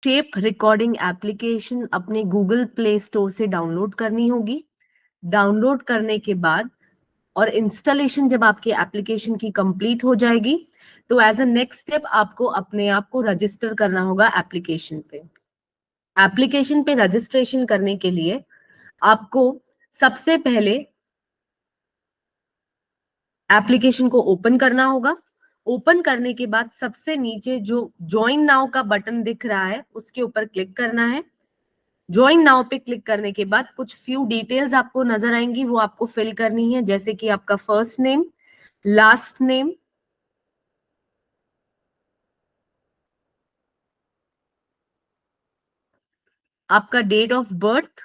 Tape recording application अपने Google play store से download करनी होगी। डाउनलोड करने के बाद और इंस्टॉलेशन जब आपके एप्लीकेशन की कंप्लीट हो जाएगी तो एज अ नेक्स्ट स्टेप आपको अपने आप को रजिस्टर करना होगा एप्लीकेशन पे। एप्लीकेशन पे रजिस्ट्रेशन करने के लिए आपको सबसे पहले एप्लीकेशन को ओपन करना होगा। ओपन करने के बाद सबसे नीचे जो ज्वाइन नाउ का बटन दिख रहा है उसके ऊपर क्लिक करना है। ज्वाइन नाउ पे क्लिक करने के बाद कुछ फ्यू डिटेल्स आपको नजर आएंगी, वो आपको फिल करनी है, जैसे कि आपका फर्स्ट नेम, लास्ट नेम, आपका date of birth.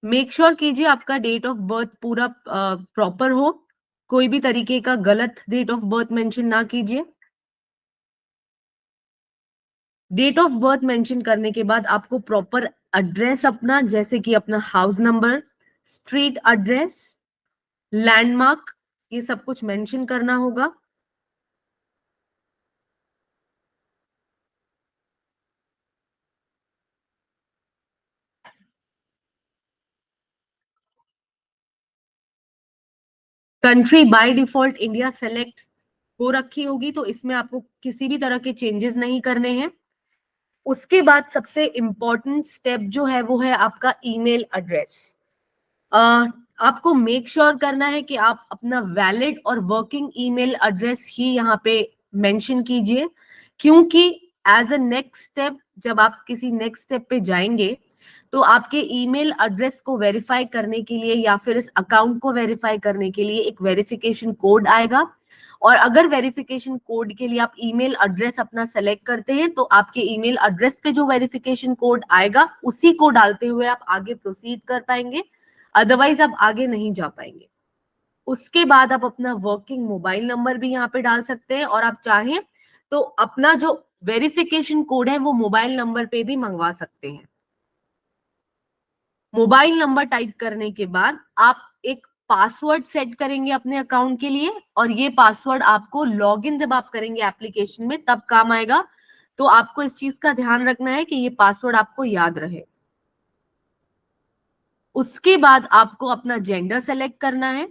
Make sure कीजिए आपका डेट ऑफ बर्थ पूरा प्रॉपर हो, कोई भी तरीके का गलत डेट ऑफ बर्थ मेंशन ना कीजिए। डेट ऑफ बर्थ मेंशन करने के बाद आपको प्रॉपर एड्रेस अपना, जैसे कि अपना house number, street address, landmark, ये सब कुछ मेंशन करना होगा। Country by default India select हो रखी होगी, तो इसमें आपको किसी भी तरह के चेंजेस नहीं करने हैं। उसके बाद सबसे इंपॉर्टेंट स्टेप जो है वो है आपका ईमेल एड्रेस। आपको मेक श्योर करना है कि आप अपना वैलिड और वर्किंग ईमेल एड्रेस ही यहाँ पे मेंशन कीजिए, क्योंकि एज अ नेक्स्ट स्टेप जब आप किसी नेक्स्ट स्टेप पे जाएंगे तो आपके ईमेल एड्रेस को वेरीफाई करने के लिए या फिर इस अकाउंट को वेरीफाई करने के लिए एक वेरिफिकेशन कोड आएगा। और अगर वेरिफिकेशन कोड के लिए आप ईमेल एड्रेस अपना सेलेक्ट करते हैं तो आपके ईमेल एड्रेस पे जो वेरिफिकेशन कोड आएगा उसी को डालते हुए आप आगे प्रोसीड कर पाएंगे, अदरवाइज आप आगे नहीं जा पाएंगे। उसके बाद आप अपना वर्किंग मोबाइल नंबर भी यहाँ पे डाल सकते हैं, और आप चाहें तो अपना जो वेरिफिकेशन कोड है वो मोबाइल नंबर पे भी मंगवा सकते हैं। मोबाइल नंबर टाइप करने के बाद आप एक पासवर्ड सेट करेंगे अपने अकाउंट के लिए, और ये पासवर्ड आपको लॉगिन जब आप करेंगे एप्लीकेशन में तब काम आएगा। तो आपको इस चीज का ध्यान रखना है कि ये पासवर्ड आपको याद रहे। उसके बाद आपको अपना जेंडर सेलेक्ट करना है।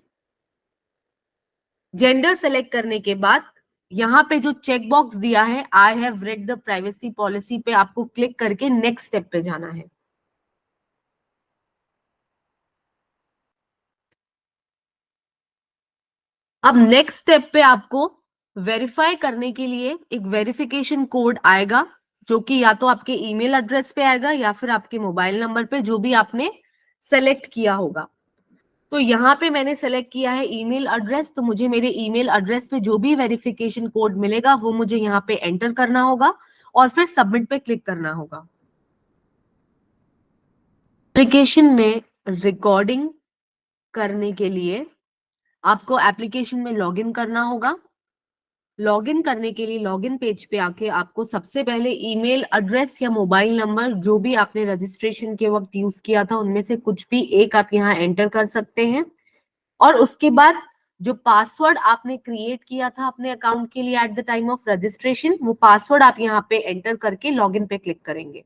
जेंडर सेलेक्ट करने के बाद यहाँ पे जो चेक बॉक्स दिया है I have read the privacy policy पे आपको क्लिक करके नेक्स्ट स्टेप पे जाना है। अब नेक्स्ट स्टेप पे आपको वेरीफाई करने के लिए एक वेरिफिकेशन कोड आएगा, जो कि या तो आपके ईमेल एड्रेस पे आएगा या फिर आपके मोबाइल नंबर पे, जो भी आपने सेलेक्ट किया होगा। तो यहाँ पे मैंने सेलेक्ट किया है ईमेल एड्रेस, तो मुझे मेरे ईमेल एड्रेस पे जो भी वेरिफिकेशन कोड मिलेगा वो मुझे यहाँ पे एंटर करना होगा और फिर सबमिट पे क्लिक करना होगा। एप्लीकेशन में रिकॉर्डिंग करने के लिए आपको एप्लीकेशन में लॉगिन करना होगा। लॉगिन करने के लिए लॉगिन पेज पे आके आपको सबसे पहले ईमेल एड्रेस या मोबाइल नंबर जो भी आपने रजिस्ट्रेशन के वक्त यूज किया था उनमें से कुछ भी एक आप यहाँ एंटर कर सकते हैं, और उसके बाद जो पासवर्ड आपने क्रिएट किया था अपने अकाउंट के लिए at the time of registration, वो पासवर्ड आप यहाँ पे एंटर करके लॉगिन पे क्लिक करेंगे।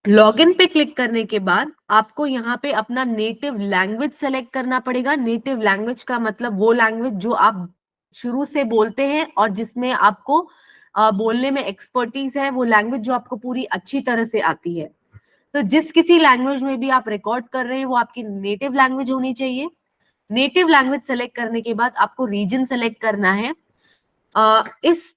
लॉगिन पे क्लिक करने के बाद आपको यहाँ पे अपना नेटिव लैंग्वेज सेलेक्ट करना पड़ेगा। नेटिव लैंग्वेज का मतलब वो लैंग्वेज जो आप शुरू से बोलते हैं और जिसमें आपको बोलने में एक्सपर्टीज है, वो लैंग्वेज जो आपको पूरी अच्छी तरह से आती है। तो जिस किसी लैंग्वेज में भी आप रिकॉर्ड कर रहे हैं वो आपकी नेटिव लैंग्वेज होनी चाहिए। नेटिव लैंग्वेज सेलेक्ट करने के बाद आपको रीजन सेलेक्ट करना है। इस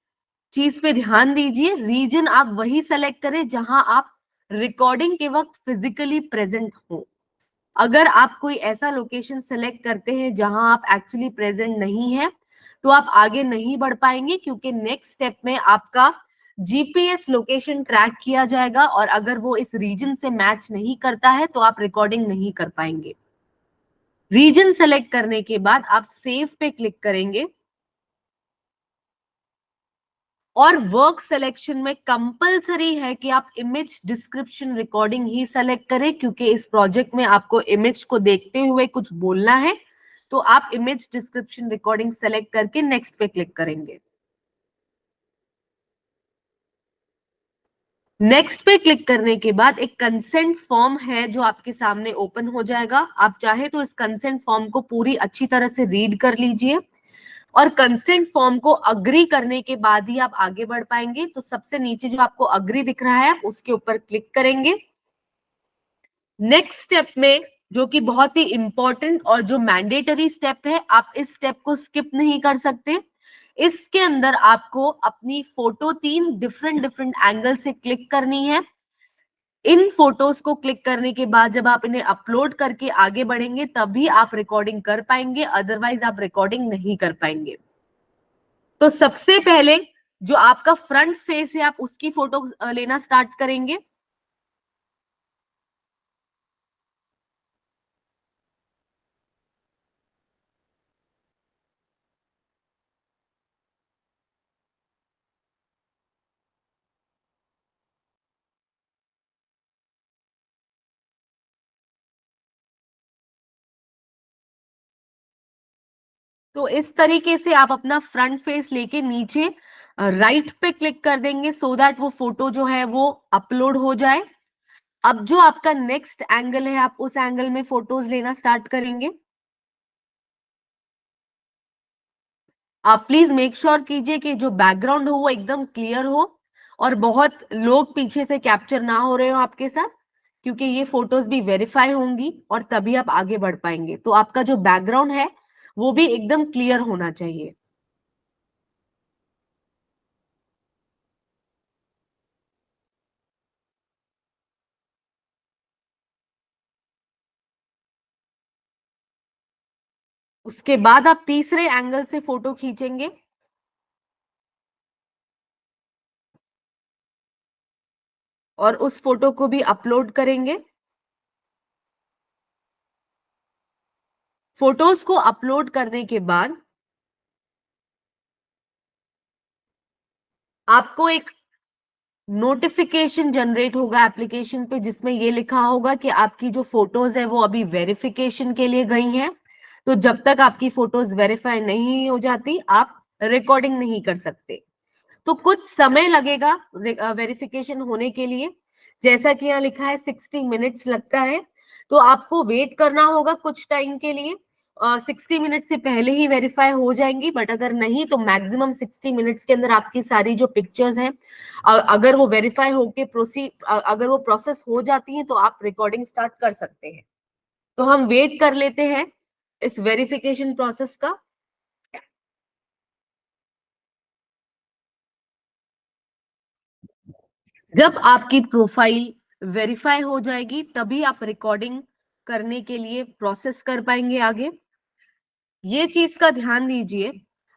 चीज पे ध्यान दीजिए, रीजन आप वही सेलेक्ट करें जहां आप रिकॉर्डिंग के वक्त फिजिकली प्रेजेंट हो। अगर आप कोई ऐसा लोकेशन सेलेक्ट करते हैं जहां आप एक्चुअली प्रेजेंट नहीं है तो आप आगे नहीं बढ़ पाएंगे, क्योंकि नेक्स्ट स्टेप में आपका जीपीएस लोकेशन ट्रैक किया जाएगा और अगर वो इस रीजन से मैच नहीं करता है तो आप रिकॉर्डिंग नहीं कर पाएंगे। रीजन सेलेक्ट करने के बाद आप सेव पे क्लिक करेंगे, और वर्क सिलेक्शन में कंपलसरी है कि आप इमेज डिस्क्रिप्शन रिकॉर्डिंग ही सेलेक्ट करें, क्योंकि इस प्रोजेक्ट में आपको इमेज को देखते हुए कुछ बोलना है। तो आप इमेज डिस्क्रिप्शन रिकॉर्डिंग सेलेक्ट करके नेक्स्ट पे क्लिक करेंगे। नेक्स्ट पे क्लिक करने के बाद एक कंसेंट फॉर्म है जो आपके सामने ओपन हो जाएगा। आप चाहे तो इस कंसेंट फॉर्म को पूरी अच्छी तरह से रीड कर लीजिए और कंसेंट फॉर्म को अग्री करने के बाद ही आप आगे बढ़ पाएंगे। तो सबसे नीचे जो आपको अग्री दिख रहा है उसके ऊपर क्लिक करेंगे। नेक्स्ट स्टेप में जो कि बहुत ही इंपॉर्टेंट और जो मैंडेटरी स्टेप है, आप इस स्टेप को स्किप नहीं कर सकते। इसके अंदर आपको अपनी फोटो 3 डिफरेंट डिफरेंट एंगल से क्लिक करनी है। इन फोटोज को क्लिक करने के बाद जब आप इन्हें अपलोड करके आगे बढ़ेंगे तभी आप रिकॉर्डिंग कर पाएंगे, अदरवाइज आप रिकॉर्डिंग नहीं कर पाएंगे। तो सबसे पहले जो आपका फ्रंट फेस है आप उसकी फोटो लेना स्टार्ट करेंगे। तो इस तरीके से आप अपना फ्रंट फेस लेके नीचे राइट पे क्लिक कर देंगे सो दैट वो फोटो जो है वो अपलोड हो जाए। अब जो आपका नेक्स्ट एंगल है आप उस एंगल में फोटोज लेना स्टार्ट करेंगे। आप प्लीज मेक श्योर कीजिए कि जो बैकग्राउंड हो वो एकदम क्लियर हो और बहुत लोग पीछे से कैप्चर ना हो रहे हो आपके साथ, क्योंकि ये फोटोज भी वेरीफाई होंगी और तभी आप आगे बढ़ पाएंगे। तो आपका जो बैकग्राउंड है वो भी एकदम क्लियर होना चाहिए। उसके बाद आप तीसरे एंगल से फोटो खींचेंगे और उस फोटो को भी अपलोड करेंगे। फोटोज को अपलोड करने के बाद आपको एक नोटिफिकेशन जनरेट होगा एप्लीकेशन पे जिसमें ये लिखा होगा कि आपकी जो फोटोज है वो अभी वेरिफिकेशन के लिए गई हैं। तो जब तक आपकी फोटोज वेरीफाई नहीं हो जाती आप रिकॉर्डिंग नहीं कर सकते। तो कुछ समय लगेगा वेरिफिकेशन होने के लिए। जैसा कि यहाँ लिखा है 60 मिनट्स लगता है, तो आपको वेट करना होगा कुछ टाइम के लिए। 60 मिनट से पहले ही वेरीफाई हो जाएंगी, बट अगर नहीं तो मैक्सिमम 60 मिनट्स के अंदर आपकी सारी जो पिक्चर्स हैं अगर वो वेरीफाई होके प्रोसीड अगर वो प्रोसेस हो जाती है तो आप रिकॉर्डिंग स्टार्ट कर सकते हैं। तो हम वेट कर लेते हैं इस वेरिफिकेशन प्रोसेस का। जब आपकी प्रोफाइल वेरीफाई हो जाएगी तभी आप रिकॉर्डिंग करने के लिए प्रोसेस कर पाएंगे आगे। ये चीज का ध्यान दीजिए,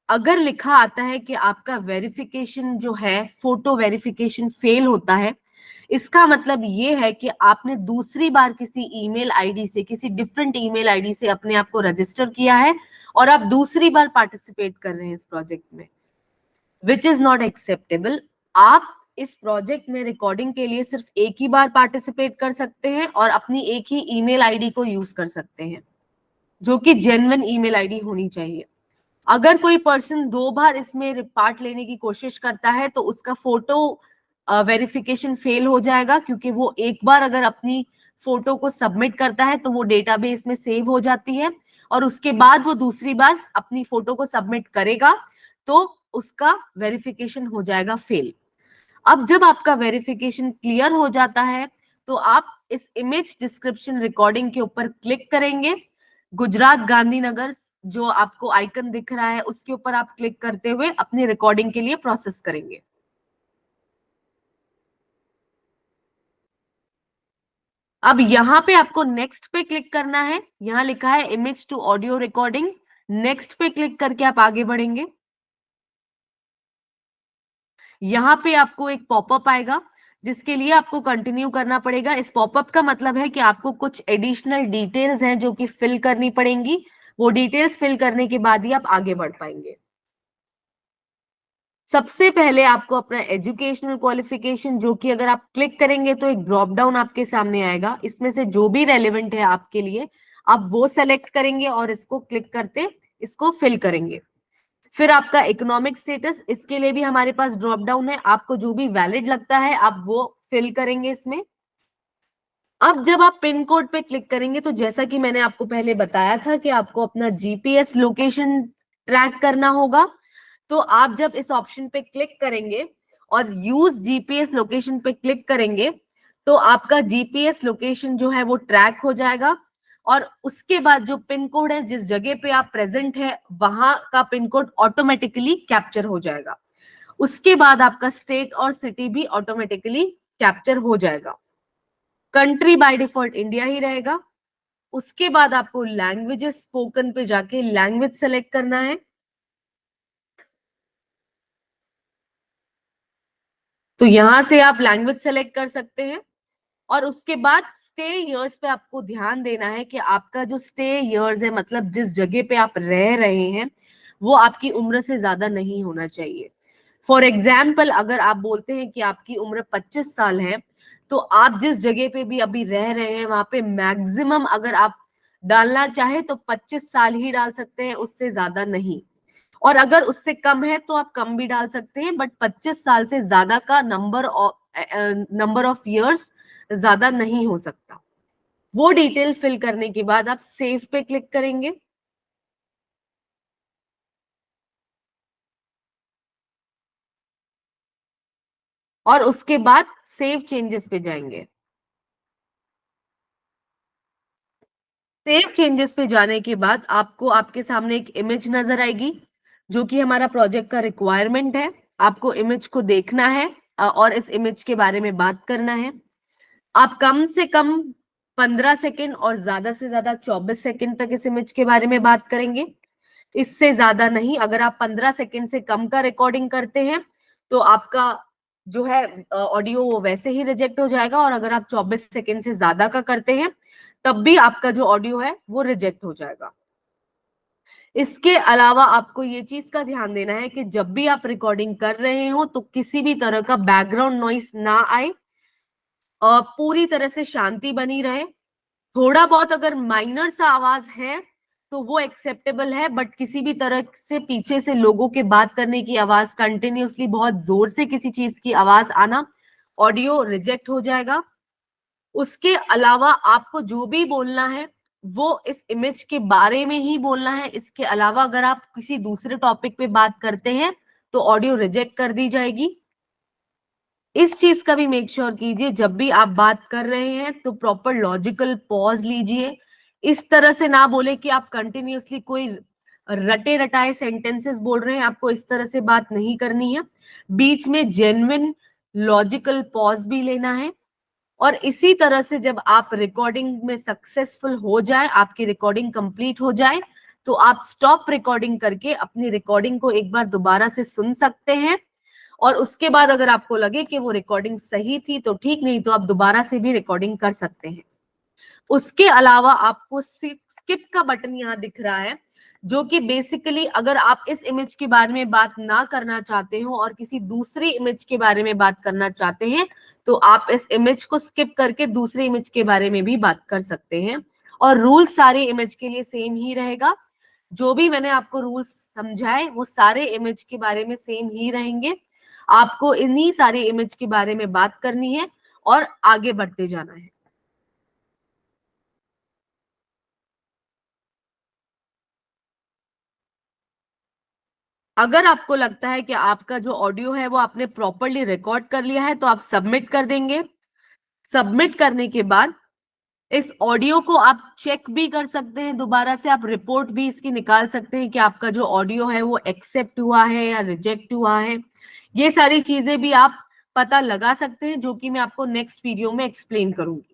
अगर लिखा आता है कि आपका वेरिफिकेशन जो है फोटो वेरिफिकेशन फेल होता है, इसका मतलब ये है कि आपने दूसरी बार किसी ईमेल आईडी से, किसी डिफरेंट ईमेल आईडी से अपने आप को रजिस्टर किया है और आप दूसरी बार पार्टिसिपेट कर रहे हैं इस प्रोजेक्ट में, विच इज नॉट एक्सेप्टेबल। आप इस प्रोजेक्ट में रिकॉर्डिंग के लिए सिर्फ एक ही बार पार्टिसिपेट कर सकते हैं और अपनी एक ही ईमेल आईडी को यूज कर सकते हैं जो कि जेन्युइन ईमेल आईडी होनी चाहिए। अगर कोई पर्सन 2 बार इसमें पार्ट लेने की कोशिश करता है तो उसका फोटो वेरिफिकेशन फेल हो जाएगा, क्योंकि वो एक बार अगर अपनी फोटो को सबमिट करता है तो वो डेटाबेस में सेव हो जाती है और उसके बाद वो दूसरी बार अपनी फोटो को सबमिट करेगा तो उसका वेरिफिकेशन हो जाएगा फेल। अब जब आपका वेरिफिकेशन क्लियर हो जाता है तो आप इस इमेज डिस्क्रिप्शन रिकॉर्डिंग के ऊपर क्लिक करेंगे। गुजरात गांधीनगर जो आपको आइकन दिख रहा है उसके ऊपर आप क्लिक करते हुए अपनी रिकॉर्डिंग के लिए प्रोसेस करेंगे। अब यहाँ पे आपको नेक्स्ट पे क्लिक करना है। यहाँ लिखा है image to audio recording. Next पे क्लिक करके आप आगे बढ़ेंगे। यहाँ पे आपको एक पॉपअप आएगा जिसके लिए आपको कंटिन्यू करना पड़ेगा। इस पॉपअप का मतलब है कि आपको कुछ एडिशनल डिटेल्स हैं जो कि फिल करनी पड़ेंगी। वो डिटेल्स फिल करने के बाद ही आप आगे बढ़ पाएंगे। सबसे पहले आपको अपना एजुकेशनल क्वालिफिकेशन, जो कि अगर आप क्लिक करेंगे तो एक ड्रॉप डाउन आपके सामने आएगा, इसमें से जो भी रेलेवेंट है आपके लिए आप वो सेलेक्ट करेंगे और इसको क्लिक करते इसको फिल करेंगे। फिर आपका इकोनॉमिक स्टेटस, इसके लिए भी हमारे पास ड्रॉप डाउन है, आपको जो भी वैलिड लगता है आप वो फिल करेंगे इसमें। अब जब आप पिन कोड पे क्लिक करेंगे तो जैसा कि मैंने आपको पहले बताया था कि आपको अपना जीपीएस लोकेशन ट्रैक करना होगा, तो आप जब इस ऑप्शन पे क्लिक करेंगे और यूज जीपीएस लोकेशन पे क्लिक करेंगे तो आपका जीपीएस लोकेशन जो है वो ट्रैक हो जाएगा, और उसके बाद जो पिन कोड है जिस जगह पे आप प्रेजेंट है वहां का पिन कोड ऑटोमेटिकली कैप्चर हो जाएगा। उसके बाद आपका स्टेट और सिटी भी ऑटोमेटिकली कैप्चर हो जाएगा। कंट्री बाय डिफॉल्ट इंडिया ही रहेगा। उसके बाद आपको लैंग्वेजेस स्पोकन पे जाके लैंग्वेज सेलेक्ट करना है। तो यहां से आप लैंग्वेज सेलेक्ट कर सकते हैं, और उसके बाद स्टे ईयर्स पे आपको ध्यान देना है कि आपका जो स्टे ईयर्स है, मतलब जिस जगह पे आप रह रहे हैं, वो आपकी उम्र से ज्यादा नहीं होना चाहिए। फॉर एग्जाम्पल, अगर आप बोलते हैं कि आपकी उम्र 25 साल है, तो आप जिस जगह पे भी अभी रह रहे हैं वहां पे मैक्सिमम अगर आप डालना चाहे तो 25 साल ही डाल सकते हैं, उससे ज्यादा नहीं। और अगर उससे कम है तो आप कम भी डाल सकते हैं, बट 25 साल से ज्यादा का नंबर ऑफ ईयर्स ज्यादा नहीं हो सकता। वो डिटेल फिल करने के बाद आप सेव पे क्लिक करेंगे, और उसके बाद सेव चेंजेस पे जाएंगे। सेव चेंजेस पे जाने के बाद आपको आपके सामने एक इमेज नजर आएगी, जो कि हमारा प्रोजेक्ट का रिक्वायरमेंट है। आपको इमेज को देखना है और इस इमेज के बारे में बात करना है। आप कम से कम 15 सेकेंड और ज्यादा से ज्यादा 24 सेकेंड तक इस इमेज के बारे में बात करेंगे, इससे ज्यादा नहीं। अगर आप 15 सेकेंड से कम का रिकॉर्डिंग करते हैं तो आपका जो है ऑडियो वो वैसे ही रिजेक्ट हो जाएगा, और अगर आप 24 सेकेंड से ज्यादा का करते हैं तब भी आपका जो ऑडियो है वो रिजेक्ट हो जाएगा। इसके अलावा आपको ये चीज का ध्यान देना है कि जब भी आप रिकॉर्डिंग कर रहे हो तो किसी भी तरह का बैकग्राउंड नॉइस ना आए, पूरी तरह से शांति बनी रहे। थोड़ा बहुत अगर माइनर सा आवाज है तो वो एक्सेप्टेबल है, बट किसी भी तरह से पीछे से लोगों के बात करने की आवाज, कंटिन्यूअसली बहुत जोर से किसी चीज की आवाज आना, ऑडियो रिजेक्ट हो जाएगा। उसके अलावा आपको जो भी बोलना है वो इस इमेज के बारे में ही बोलना है। इसके अलावा अगर आप किसी दूसरे टॉपिक पे बात करते हैं तो ऑडियो रिजेक्ट कर दी जाएगी। इस चीज का भी मेक श्योर कीजिए, जब भी आप बात कर रहे हैं तो प्रॉपर लॉजिकल पॉज लीजिए। इस तरह से ना बोले कि आप कंटिन्यूअसली कोई रटे रटाए सेंटेंसेस बोल रहे हैं, आपको इस तरह से बात नहीं करनी है। बीच में जेन्युइन लॉजिकल पॉज भी लेना है। और इसी तरह से जब आप रिकॉर्डिंग में सक्सेसफुल हो जाए, आपकी रिकॉर्डिंग कंप्लीट हो जाए, तो आप स्टॉप रिकॉर्डिंग करके अपनी रिकॉर्डिंग को एक बार दोबारा से सुन सकते हैं। और उसके बाद अगर आपको लगे कि वो रिकॉर्डिंग सही थी तो ठीक, नहीं तो आप दोबारा से भी रिकॉर्डिंग कर सकते हैं। उसके अलावा आपको स्किप का बटन यहाँ दिख रहा है, जो कि बेसिकली अगर आप इस इमेज के बारे में बात ना करना चाहते हो और किसी दूसरी इमेज के बारे में बात करना चाहते हैं तो आप इस इमेज को स्किप करके दूसरी इमेज के बारे में भी बात कर सकते हैं। और रूल सारे इमेज के लिए सेम ही रहेगा। जो भी मैंने आपको रूल्स समझाए वो सारे इमेज के बारे में सेम ही रहेंगे। आपको इन्हीं सारे इमेज के बारे में बात करनी है और आगे बढ़ते जाना है। अगर आपको लगता है कि आपका जो ऑडियो है वो आपने प्रॉपरली रिकॉर्ड कर लिया है तो आप सबमिट कर देंगे। सबमिट करने के बाद इस ऑडियो को आप चेक भी कर सकते हैं, दोबारा से आप रिपोर्ट भी इसकी निकाल सकते हैं कि आपका जो ऑडियो है वो एक्सेप्ट हुआ है या रिजेक्ट हुआ है। ये सारी चीजें भी आप पता लगा सकते हैं, जो कि मैं आपको नेक्स्ट वीडियो में एक्सप्लेन करूंगी।